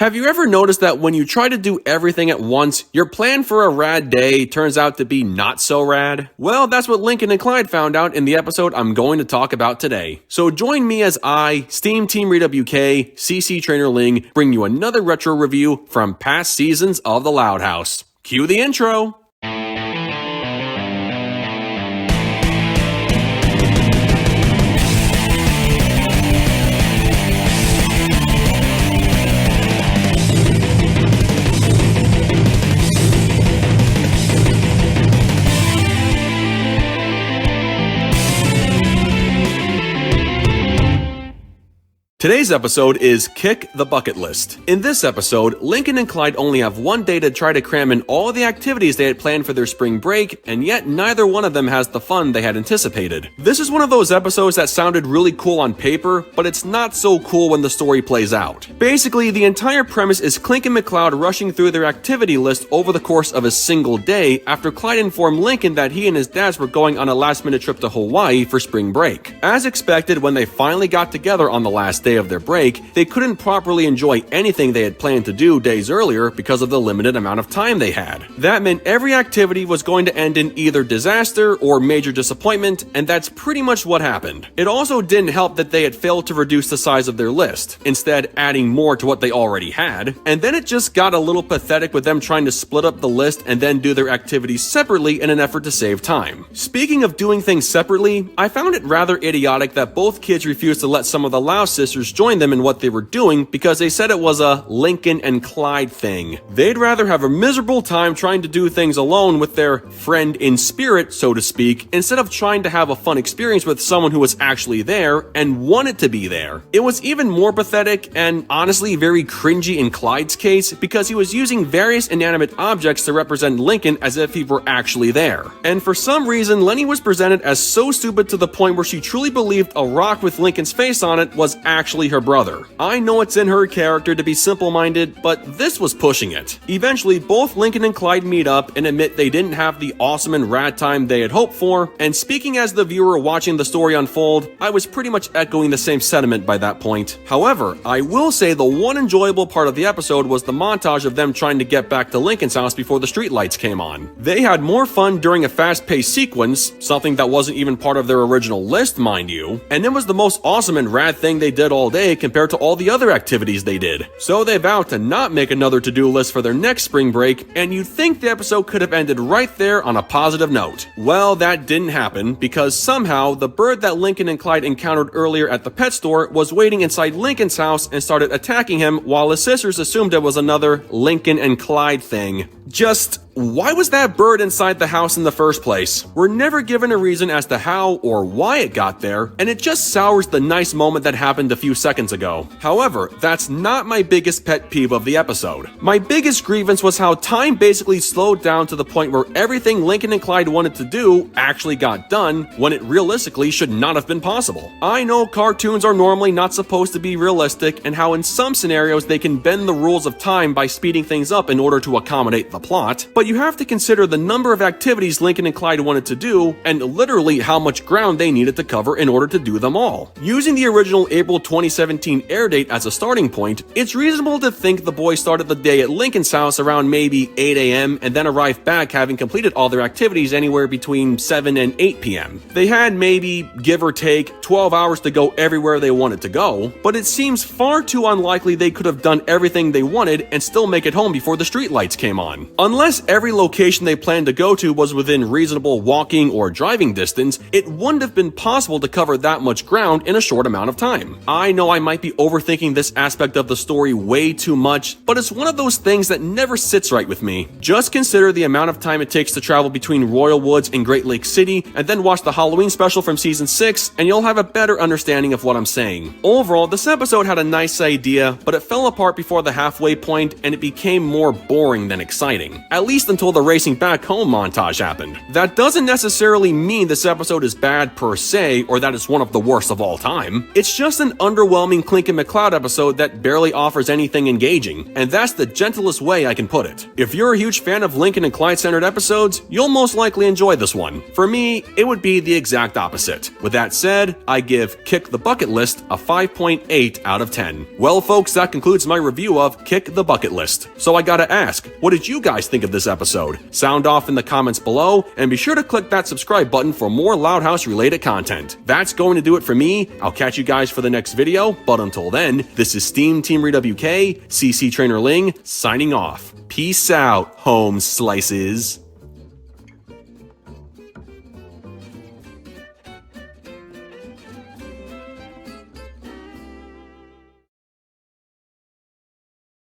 Have you ever noticed that when you try to do everything at once, your plan for a rad day turns out to be not so rad? Well, that's what Lincoln and Clyde found out in the episode I'm going to talk about today. So join me as I, SteamTeamRedubUK, CC Trainor-Ling, bring you another retro review from past seasons of The Loud House. Cue the intro! Today's episode is Kick the Bucket List. In this episode, Lincoln and Clyde only have one day to try to cram in all the activities they had planned for their spring break, and yet neither one of them has the fun they had anticipated. This is one of those episodes that sounded really cool on paper, but it's not so cool when the story plays out. Basically, the entire premise is Clincoln McCloud rushing through their activity list over the course of a single day after Clyde informed Lincoln that he and his dads were going on a last-minute trip to Hawaii for spring break. As expected, when they finally got together on the last day of their break, they couldn't properly enjoy anything they had planned to do days earlier because of the limited amount of time they had. That meant every activity was going to end in either disaster or major disappointment, and that's pretty much what happened. It also didn't help that they had failed to reduce the size of their list, instead adding more to what they already had, and then it just got a little pathetic with them trying to split up the list and then do their activities separately in an effort to save time. Speaking of doing things separately, I found it rather idiotic that both kids refused to let some of the Lau sisters join them in what they were doing because they said it was a Lincoln and Clyde thing. They'd rather have a miserable time trying to do things alone with their friend in spirit, so to speak, instead of trying to have a fun experience with someone who was actually there and wanted to be there. It was even more pathetic and honestly very cringy in Clyde's case because he was using various inanimate objects to represent Lincoln as if he were actually there. And for some reason, Lenny was presented as so stupid to the point where she truly believed a rock with Lincoln's face on it was actually her brother. I know it's in her character to be simple-minded, but this was pushing it. Eventually, both Lincoln and Clyde meet up and admit they didn't have the awesome and rad time they had hoped for, and speaking as the viewer watching the story unfold, I was pretty much echoing the same sentiment by that point. However, I will say the one enjoyable part of the episode was the montage of them trying to get back to Lincoln's house before the streetlights came on. They had more fun during a fast-paced sequence, something that wasn't even part of their original list, mind you, and it was the most awesome and rad thing they did all day compared to all the other activities they did. So they vowed to not make another to-do list for their next spring break, and you'd think the episode could have ended right there on a positive note. Well, that didn't happen because somehow the bird that Lincoln and Clyde encountered earlier at the pet store was waiting inside Lincoln's house and started attacking him while his sisters assumed it was another Lincoln and Clyde thing. Just why was that bird inside the house in the first place? We're never given a reason as to how or why it got there, and it just sours the nice moment that happened a few seconds ago. However, that's not my biggest pet peeve of the episode. My biggest grievance was how time basically slowed down to the point where everything Lincoln and Clyde wanted to do actually got done when it realistically should not have been possible. I know cartoons are normally not supposed to be realistic, and how in some scenarios they can bend the rules of time by speeding things up in order to accommodate the plot, but you have to consider the number of activities Lincoln and Clyde wanted to do, and literally how much ground they needed to cover in order to do them all. Using the original April 2017 air date as a starting point, it's reasonable to think the boys started the day at Lincoln's house around maybe 8 a.m. and then arrived back having completed all their activities anywhere between 7 and 8 p.m. They had maybe, give or take, 12 hours to go everywhere they wanted to go, but it seems far too unlikely they could have done everything they wanted and still make it home before the streetlights came on. Unless every location they planned to go to was within reasonable walking or driving distance, it wouldn't have been possible to cover that much ground in a short amount of time. I know I might be overthinking this aspect of the story way too much, but it's one of those things that never sits right with me. Just consider the amount of time it takes to travel between Royal Woods and Great Lake City, and then watch the Halloween special from season 6, and you'll have a better understanding of what I'm saying. Overall, this episode had a nice idea, but it fell apart before the halfway point, and it became more boring than exciting. exciting, at least until the racing back home montage happened. That doesn't necessarily mean this episode is bad per se, or that it's one of the worst of all time. It's just an underwhelming Clincoln McCloud episode that barely offers anything engaging, and that's the gentlest way I can put it. If you're a huge fan of Lincoln and Clyde-centered episodes, you'll most likely enjoy this one. For me, it would be the exact opposite. With that said, I give Kick the Bucket List a 5.8 out of 10. Well folks, that concludes my review of Kick the Bucket List. So I gotta ask, what did you guys think of this episode? Sound off in the comments below, and be sure to click that subscribe button for more Loud House related content. That's going to do it for me. I'll catch you guys for the next video, but until then, this is SteamTeamRedubUK, CC Trainor-Ling, signing off. Peace out, home slices.